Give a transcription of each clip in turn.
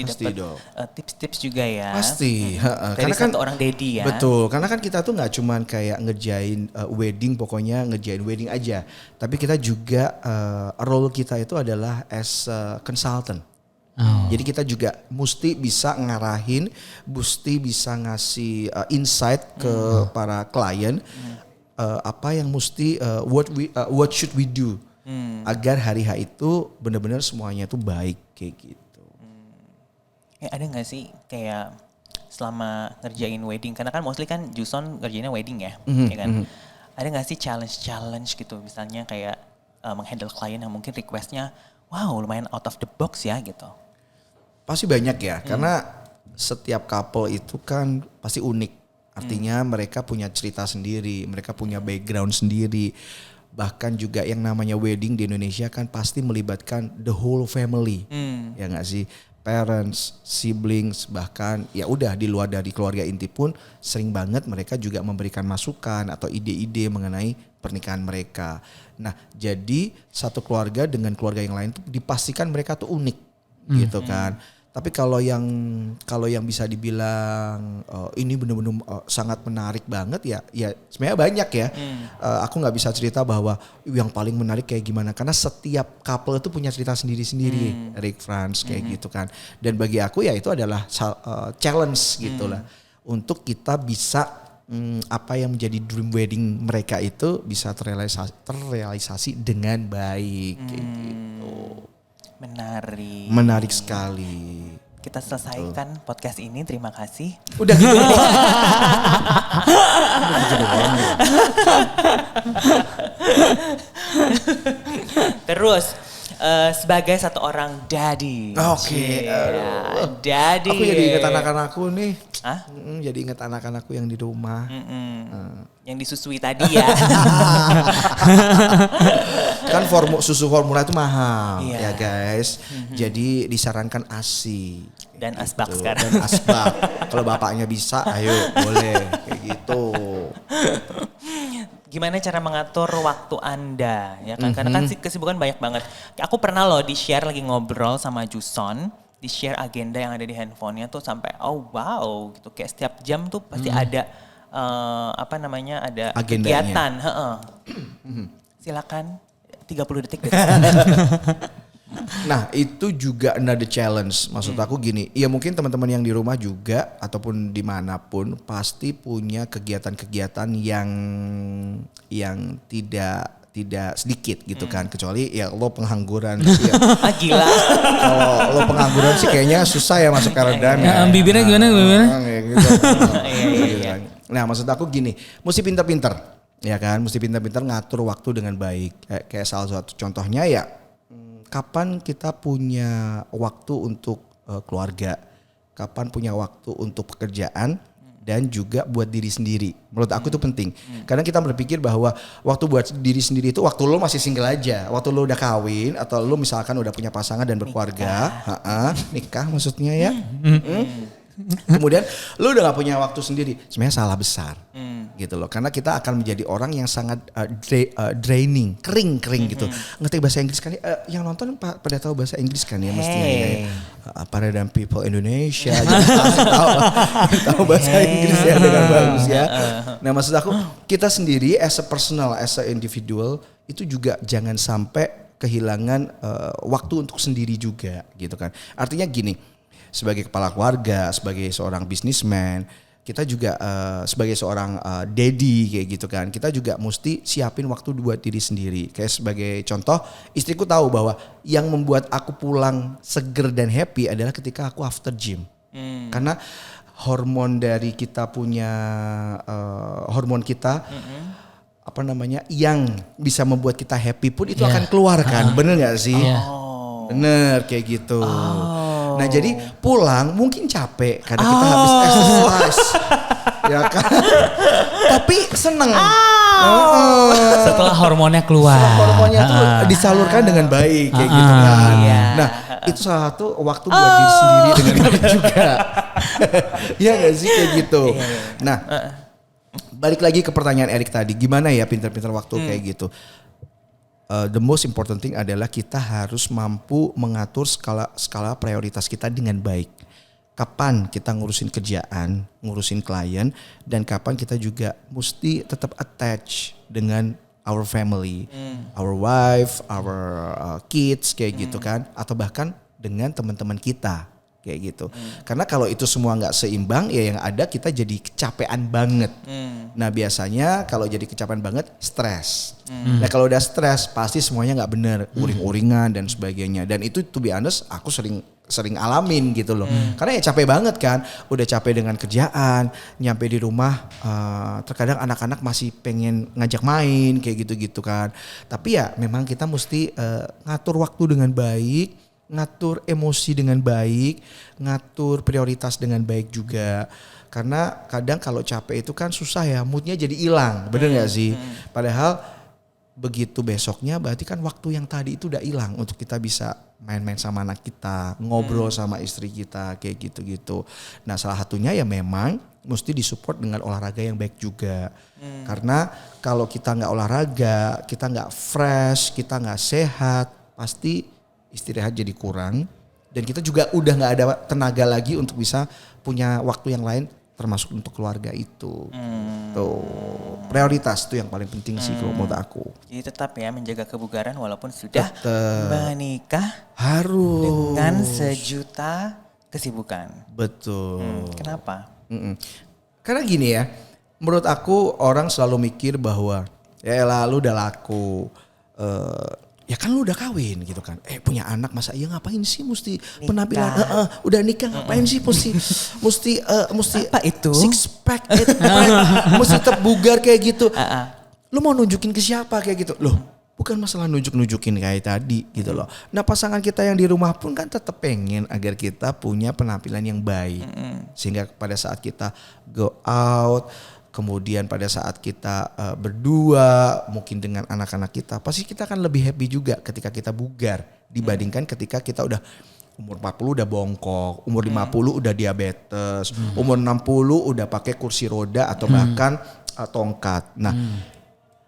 Pasti dapat dong. tips-tips juga ya. Pasti. Dari Karena kan satu orang daddy ya. Betul, karena kan kita tuh nggak cuman kayak ngerjain wedding, pokoknya ngerjain wedding aja. Tapi kita juga role kita itu adalah as a consultant. Jadi kita juga mesti bisa ngarahin, mesti bisa ngasih insight ke para klien apa yang mesti what should we do agar hari H itu benar-benar semuanya tuh baik kayak gitu. Ada nggak sih kayak selama ngerjain wedding, karena kan mostly kan Juson ngerjainnya wedding ya, ya kan? Ada nggak sih challenge gitu, misalnya kayak menghandle klien yang mungkin requestnya, wow lumayan out of the box ya gitu? Pasti banyak ya, karena setiap couple itu kan pasti unik. Artinya mereka punya cerita sendiri, mereka punya background sendiri. Bahkan juga yang namanya wedding di Indonesia kan pasti melibatkan the whole family, ya nggak sih? Parents, siblings, bahkan ya udah di luar dari keluarga inti pun sering banget mereka juga memberikan masukan atau ide-ide mengenai pernikahan mereka. Nah, jadi satu keluarga dengan keluarga yang lain tuh dipastikan mereka tuh unik, gitu kan. Tapi kalau yang bisa dibilang ini benar-benar sangat menarik banget ya sebenarnya banyak ya. Aku nggak bisa cerita bahwa yang paling menarik kayak gimana, karena setiap couple itu punya cerita sendiri-sendiri, Rick Franz kayak gitu kan. Dan bagi aku ya itu adalah challenge gitulah untuk kita bisa apa yang menjadi dream wedding mereka itu bisa terrealisasi dengan baik kayak gitu. Menarik sekali. Kita selesaikan podcast ini, terima kasih. Udah gitu. Terus sebagai satu orang daddy. Oke. Daddy. Aku jadi ingat anak-anakku nih. Hah? Jadi ingat anak-anakku yang di rumah. Yang disusui tadi ya. Kan susu formula itu mahal ya guys. Jadi disarankan ASI. Dan asbak sekarang. Dan asbak. Kalau bapaknya bisa, ayo boleh kayak gitu. Gimana cara mengatur waktu Anda ya kan? Karena kan kesibukan banyak banget. Aku pernah loh di-share lagi ngobrol sama Juson, di-share agenda yang ada di handphonenya tuh sampai oh wow gitu, kayak setiap jam tuh pasti ada ada agendanya. Kegiatan. Silakan 30 detik deh. Nah itu juga another challenge. Maksud aku gini, ya mungkin teman-teman yang di rumah juga ataupun dimanapun pasti punya kegiatan-kegiatan yang tidak sedikit gitu kan. Kecuali ya lo pengangguran gitu ya. Gila. Kalau lo pengangguran sih kayaknya susah ya masuk Karedam ya. Bibirnya gimana? Gitu. Nah maksud aku gini, mesti pintar-pintar ya kan. Mesti pintar-pintar ngatur waktu dengan baik. Kayak salah satu contohnya ya, kapan kita punya waktu untuk keluarga, kapan punya waktu untuk pekerjaan, dan juga buat diri sendiri. Menurut aku itu penting. Kadang kita berpikir bahwa waktu buat diri sendiri itu waktu lo masih single aja. Waktu lo udah kawin atau lo misalkan udah punya pasangan dan berkeluarga. Nikah maksudnya ya. Kemudian lo udah gak punya waktu sendiri. Sebenarnya salah besar. Gitu loh. Karena kita akan menjadi orang yang sangat draining, kering gitu. Ngerti bahasa Inggris kan? Yang nonton pada tahu bahasa Inggris kan ya mestinya. Paradigm people Indonesia. tahu bahasa Inggris ya dengan bagus ya. Nah maksud aku kita sendiri as a personal, as a individual itu juga jangan sampai kehilangan waktu untuk sendiri juga gitu kan. Artinya gini, sebagai kepala keluarga, sebagai seorang businessman, kita juga sebagai seorang daddy kayak gitu kan, kita juga mesti siapin waktu buat diri sendiri. Kayak sebagai contoh, istriku tahu bahwa yang membuat aku pulang seger dan happy adalah ketika aku after gym. Karena hormon dari kita punya hormon kita yang bisa membuat kita happy pun itu akan keluar kan, bener nggak sih? Bener kayak gitu. Nah jadi pulang mungkin capek karena kita habis exercise, ya kan? Tapi seneng. Setelah hormonnya keluar. Hormonnya tuh disalurkan dengan baik kayak gitu kan. Nah itu salah satu waktu buat diri sendiri dengan baik juga. Ya gak sih kayak gitu. Nah balik lagi ke pertanyaan Erik tadi, gimana ya pinter-pinter waktu kayak gitu. the most important thing adalah kita harus mampu mengatur skala prioritas kita dengan baik. Kapan kita ngurusin kerjaan, ngurusin klien, dan kapan kita juga mesti tetap attach dengan our family, our wife, our kids kayak gitu kan, atau bahkan dengan teman-teman kita kayak gitu. Karena kalau itu semua nggak seimbang, ya yang ada kita jadi kecapean banget. Nah biasanya kalau jadi kecapean banget, stres. Nah kalau udah stres pasti semuanya nggak bener, uring-uringan dan sebagainya. Dan itu to be honest aku sering alamin gitu loh. Karena ya capek banget kan, udah capek dengan kerjaan, nyampe di rumah terkadang anak-anak masih pengen ngajak main kayak gitu-gitu kan. Tapi ya memang kita mesti ngatur waktu dengan baik, ngatur emosi dengan baik, ngatur prioritas dengan baik juga. Karena kadang kalau capek itu kan susah ya, moodnya jadi hilang, bener gak sih? Padahal begitu besoknya berarti kan waktu yang tadi itu udah hilang untuk kita bisa main-main sama anak kita, ngobrol sama istri kita kayak gitu-gitu. Nah salah satunya ya memang mesti disupport dengan olahraga yang baik juga. Karena kalau kita gak olahraga, kita gak fresh, kita gak sehat, pasti istirahat jadi kurang, dan kita juga udah nggak ada tenaga lagi untuk bisa punya waktu yang lain termasuk untuk keluarga itu. Tuh prioritas tuh yang paling penting sih kalau menurut aku. Jadi tetap ya menjaga kebugaran walaupun sudah menikah harus dengan sejuta kesibukan. Betul. Kenapa? Karena gini ya, menurut aku orang selalu mikir bahwa ya lalu udah laku. Ya kan lu udah kawin gitu kan. Punya anak masa iya ngapain sih mesti nikah. Penampilan udah nikah ngapain sih mesti apa itu? Six pack, eight pack, mesti tetap bugar kayak gitu. Lu mau nunjukin ke siapa kayak gitu? Loh, bukan masalah nunjukin kayak tadi gitu loh. Nah, pasangan kita yang di rumah pun kan tetap pengen agar kita punya penampilan yang baik. Sehingga pada saat kita go out, kemudian pada saat kita berdua mungkin dengan anak-anak kita, pasti kita akan lebih happy juga ketika kita bugar dibandingkan ketika kita udah umur 40 udah bongkok, umur 50 udah diabetes, umur 60 udah pakai kursi roda atau bahkan tongkat. Nah,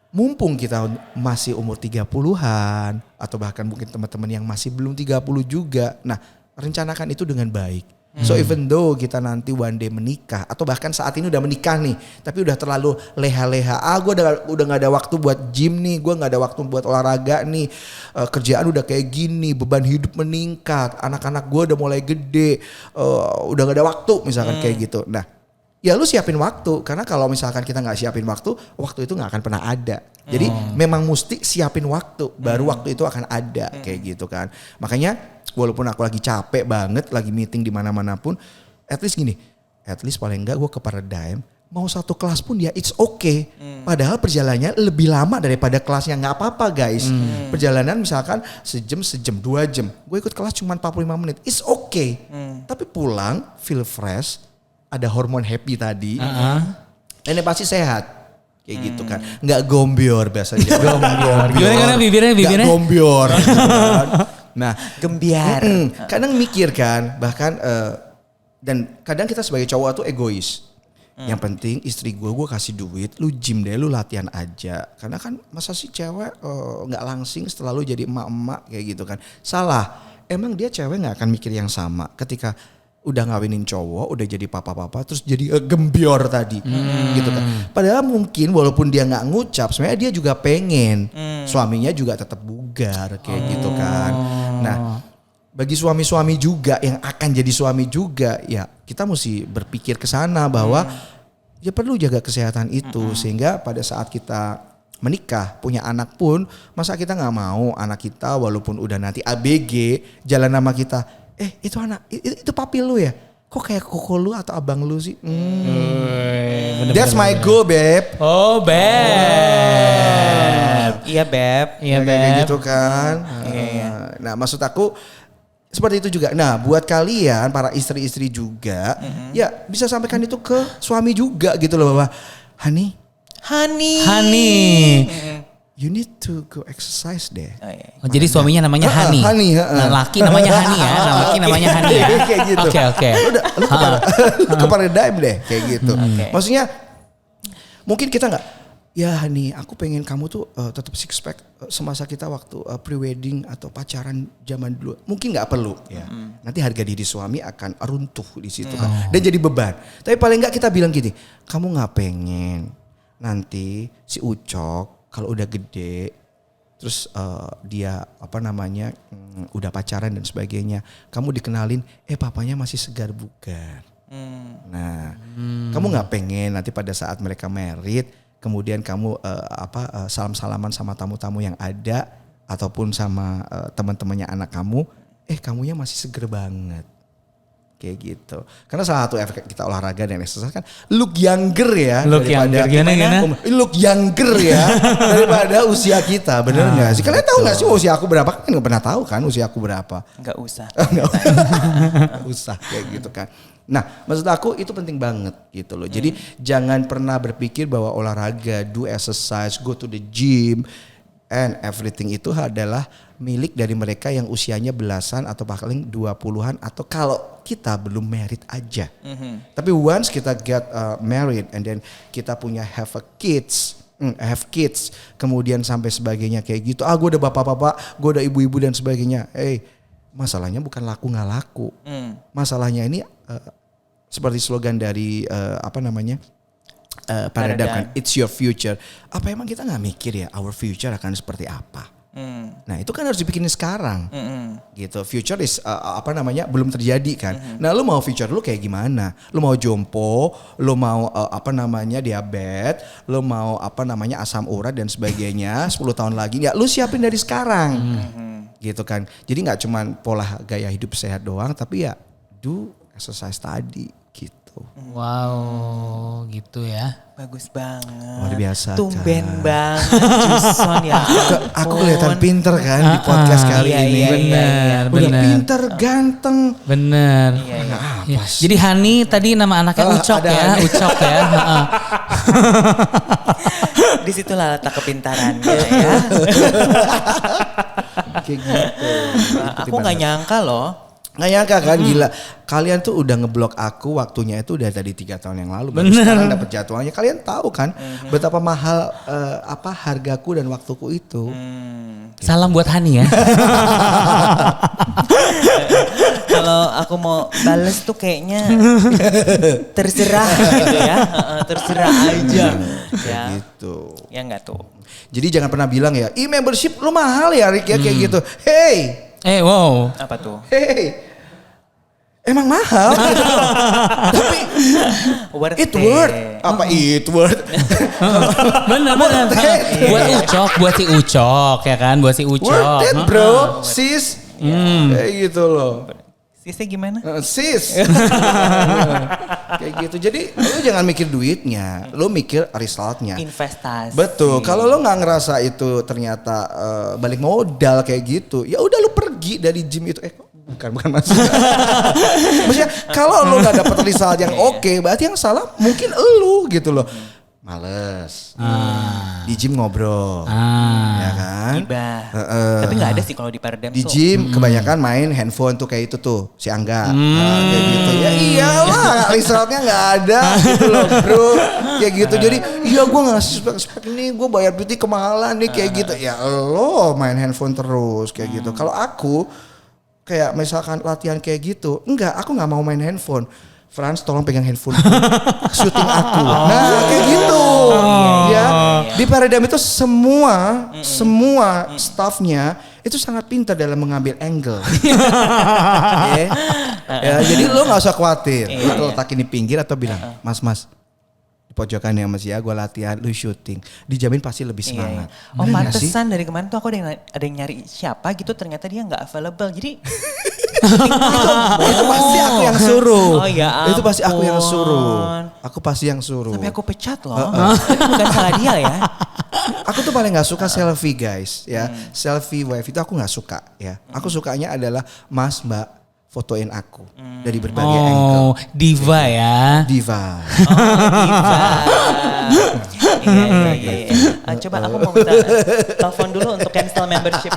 mumpung kita masih umur 30-an atau bahkan mungkin teman-teman yang masih belum 30 juga. Nah, rencanakan itu dengan baik. So even though kita nanti one day menikah atau bahkan saat ini udah menikah nih, tapi udah terlalu leha-leha. Gue udah nggak ada waktu buat gym nih, gue nggak ada waktu buat olahraga nih. Kerjaan udah kayak gini, beban hidup meningkat, anak-anak gue udah mulai gede, udah nggak ada waktu misalkan kayak gitu. Nah, ya lu siapin waktu, karena kalau misalkan kita nggak siapin waktu itu nggak akan pernah ada. Jadi memang mesti siapin waktu, baru waktu itu akan ada kayak gitu kan. Makanya walaupun aku lagi capek banget, lagi meeting di mana-mana pun, at least gini, at least paling enggak gue ke Paradigm, mau satu kelas pun ya it's okay. Padahal perjalanannya lebih lama daripada kelasnya, nggak apa-apa guys. Perjalanan misalkan sejam, 2 jam, gue ikut kelas cuma 45 menit, it's okay. Tapi pulang feel fresh, ada hormon happy tadi, dan pasti sehat. Kayak gitu kan, nggak gombior biasanya. Gimana bibirnya? Nggak gombior. Nah, gembiar. Kadang mikir kan, bahkan dan kadang kita sebagai cowok tuh egois. Yang penting istri gue kasih duit, lu gym deh, lu latihan aja. Karena kan masa sih cewek nggak langsing setelah lu jadi emak-emak kayak gitu kan. Salah, emang dia cewek nggak akan mikir yang sama ketika udah ngawinin cowok, udah jadi papa-papa, terus jadi gembior tadi, gitu kan. Padahal mungkin walaupun dia nggak ngucap, sebenarnya dia juga pengen suaminya juga tetap bugar kayak gitu kan. Nah, bagi suami-suami juga yang akan jadi suami juga, ya kita mesti berpikir ke sana bahwa ya perlu jaga kesehatan itu, sehingga pada saat kita menikah, punya anak pun, masa kita nggak mau anak kita walaupun udah nanti ABG jalan sama kita. Itu anak, itu papi lu ya? Kok kayak koko lu atau abang lu sih? That's my goal, Beb. Oh, Beb. Iya, Beb. Iya, Beb. Kayak gitu kan. Nah, maksud aku seperti itu juga. Nah, buat kalian para istri-istri juga, ya bisa sampaikan itu ke suami juga gitu loh, bahwa honey, you need to go exercise deh. Oh, jadi suaminya namanya Hani. Laki namanya Hani ya. Laki namanya Hani ya. Kayak gitu. Oke. Lu ke Paradigm deh kayak gitu. Maksudnya mungkin kita nggak, ya nih aku pengen kamu tuh tetap six pack semasa kita waktu pre-wedding atau pacaran zaman dulu. Mungkin nggak perlu ya. Nanti harga diri suami akan runtuh di situ kan. Dan jadi beban. Tapi paling nggak kita bilang gini, kamu nggak pengen nanti si Ucok kalau udah gede terus dia udah pacaran dan sebagainya, kamu dikenalin papanya masih segar bugar. Nah, kamu nggak pengen nanti pada saat mereka married, kemudian kamu salam-salaman sama tamu-tamu yang ada ataupun sama teman-temannya anak kamu, kamunya masih seger banget. Kayak gitu. Karena salah satu efek kita olahraga dan exercise kan look younger ya. Look younger gimana? Look younger ya daripada usia kita. Bener gak sih? Kalian tahu gak sih usia aku berapa? Kan gak pernah tahu kan usia aku berapa. Gak usah. Gak usah kayak gitu kan. Nah maksud aku itu penting banget gitu loh. Jadi jangan pernah berpikir bahwa olahraga, do exercise, go to the gym and everything itu adalah milik dari mereka yang usianya belasan atau paling 20-an atau kalau kita belum married aja. Tapi once kita get married and then kita punya have kids, kemudian sampai sebagainya kayak gitu. Gue udah bapak-bapak, gue udah ibu-ibu dan sebagainya. Masalahnya bukan laku nggak laku. Masalahnya ini seperti slogan dari Paradigm kan, it's your future. Apa emang kita nggak mikir ya our future akan seperti apa? Nah itu kan harus dipikirin sekarang, gitu. Future is belum terjadi kan. Nah lu mau future lu kayak gimana? Lu mau jompo, lu mau diabetes, lu mau asam urat dan sebagainya 10 tahun lagi. Ya lu siapin dari sekarang, gitu kan. Jadi nggak cuman pola gaya hidup sehat doang, tapi ya do exercise tadi, gitu. Wow, gitu ya. Bagus banget. Luar biasa. Tumben banget Juson ya. Aku kelihatan pinter kan di podcast kali ini. Bener. Udah pinter, ganteng. Bener. Apa sih? Jadi Hani tadi nama anaknya Ucok ya. Hani. Ucok ya. Disitulah letak kepintarannya ya. Kayak gitu. Aku nggak nyangka loh. Nggak nyangka kan, gila. Kalian tuh udah ngeblok aku waktunya itu udah dari 3 tahun yang lalu. Baru sekarang dapet jadwalnya. Kalian tahu kan betapa mahal hargaku dan waktuku itu. Salam buat Hani ya. Kalau aku mau bales tuh kayaknya terserah gitu ya. Terserah aja. Ya. Gitu. Ya enggak tuh. Jadi jangan pernah bilang ya, membership lu mahal ya Rick ya kayak gitu. Hey. Wow. Apa tuh? Hey. Emang mahal. Tapi it worth. Apa it worth? Bener. Buat Ucok, buat si Ucok ya kan, buat si Ucok. Worth it bro, sis. Kayak gitu loh. Sisnya gimana? Sis. Kayak gitu. Jadi lu jangan mikir duitnya, lu mikir resultnya. Investasi. Betul. Kalau lu nggak ngerasa itu ternyata balik modal kayak gitu, ya udah lu pergi dari gym itu. Bukan maksudnya. Maksudnya kalau lu nggak dapet result yang oke, berarti yang salah mungkin elu gitu loh. Males. Di gym ngobrol. Ya kan? Gibah. Tapi gak ada sih kalau di Paradigm di gym kebanyakan main handphone tuh kayak itu tuh si Angga. Kayak gitu. Ya iyalah resultnya gak ada gitu loh bro. Kayak gitu. Jadi iya gue gak spek ini, gue bayar beauty kemahalan nih kayak gitu. Ya lo main handphone terus kayak gitu. Kalau aku kayak misalkan latihan kayak gitu, enggak, aku gak mau main handphone. Frans tolong pegang handphone syuting aku. Nah kayak gitu. Ya di Paradigm itu semua staffnya itu sangat pintar dalam mengambil angle. Ya, jadi lo nggak usah khawatir. Lo letakin di pinggir atau bilang mas di pojokan ya mas ya, gue latihan, lu syuting, dijamin pasti lebih semangat. Oh pantesan dari kemarin tuh aku ada yang nyari siapa gitu, ternyata dia nggak available. Jadi itu pasti aku yang suruh. Oh ya itu pasti aku yang suruh. Aku pasti yang suruh. Tapi aku pecat loh. Tapi bukan salah dia ya. Aku tuh paling nggak suka selfie guys ya. Selfie wife itu aku nggak suka ya. Aku sukanya adalah mas mbak fotoin aku dari berbagai angle. Diva ya. Diva. Diva. Iya. Coba aku mau minta telepon dulu untuk cancel membership.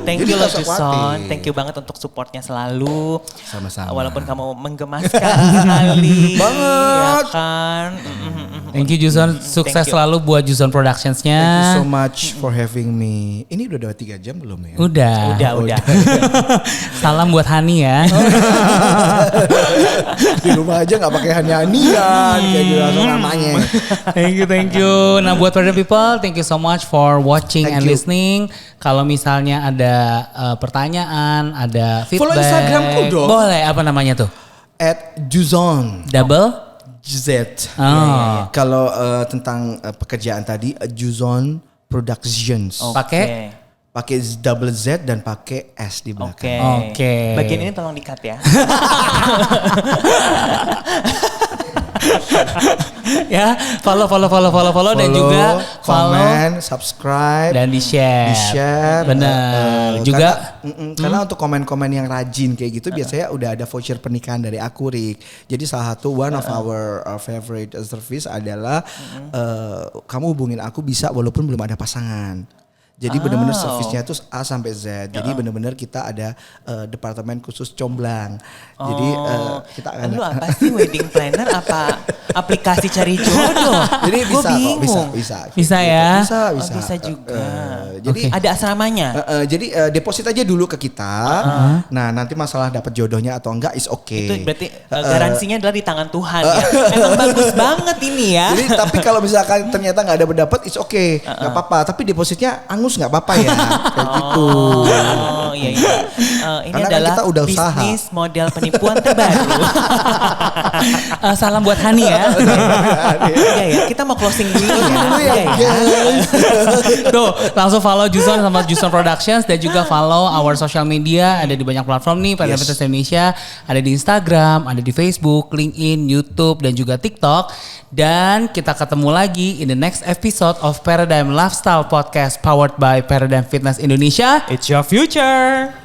Thank Jadi you loh nggak usah Juson. khawatir. Thank you banget untuk supportnya selalu. Sama-sama. Walaupun kamu menggemaskan sekali. Banget. Ya kan. Thank you Juson, sukses Thank you. selalu buat Juson Productions-nya. Thank you so much for having me. Ini udah 3 jam belum ya? Udah. Salam buat Hani ya. Di rumah aja nggak pakai hanya-hanian kayak gitu langsung namanya. Thank you. Nah buat Peredam People, thank you so much for watching Thank and you. listening. Kalau misalnya ada pertanyaan, ada feedback. Follow Instagramku dong. Boleh, apa namanya tuh? @Juzon Double? Z. Oh. Kalau tentang pekerjaan tadi Juzon Productions. Pakai? Pakai double Z dan pakai S di belakang. Oke. Bagian ini tolong di-cut ya. Ya, follow dan juga follow comment, subscribe dan di-share. Benar. Juga karena untuk komen-komen yang rajin kayak gitu biasanya udah ada voucher pernikahan dari aku, Rik. Jadi salah satu one of our favorite service adalah kamu hubungin aku bisa walaupun belum ada pasangan. Jadi benar-benar servisnya tuh A sampai Z. Jadi benar-benar kita ada departemen khusus comblang. Jadi kita akan. Lu apa sih wedding planner apa aplikasi cari jodoh? Jadi Gua bisa kok, bingung. Bisa ya? Bisa. Bisa juga. Jadi Ada asramanya. jadi deposit aja dulu ke kita. Nah nanti masalah dapat jodohnya atau enggak is okay. Itu berarti garansinya adalah di tangan Tuhan ya. Emang bagus banget ini ya. Jadi tapi kalau misalkan ternyata nggak ada berdapat is okay, nggak apa-apa. Tapi depositnya angus nggak apa-apa ya, kayak gitu. Oh iya. Ini Karena kan adalah kita udah usaha. bisnis model penipuan terbaru. salam buat Hani ya. Iya ya, kita mau closing dulu ya. Iya ya. Tuh, langsung follow Juson sama Juson Productions dan juga follow our social media, ada di banyak platform nih, Peredam Fitness Indonesia, ada di Instagram, ada di Facebook, LinkedIn, YouTube dan juga TikTok. Dan kita ketemu lagi in the next episode of Peredam Lifestyle Podcast powered by Peredam Fitness Indonesia. It's your future.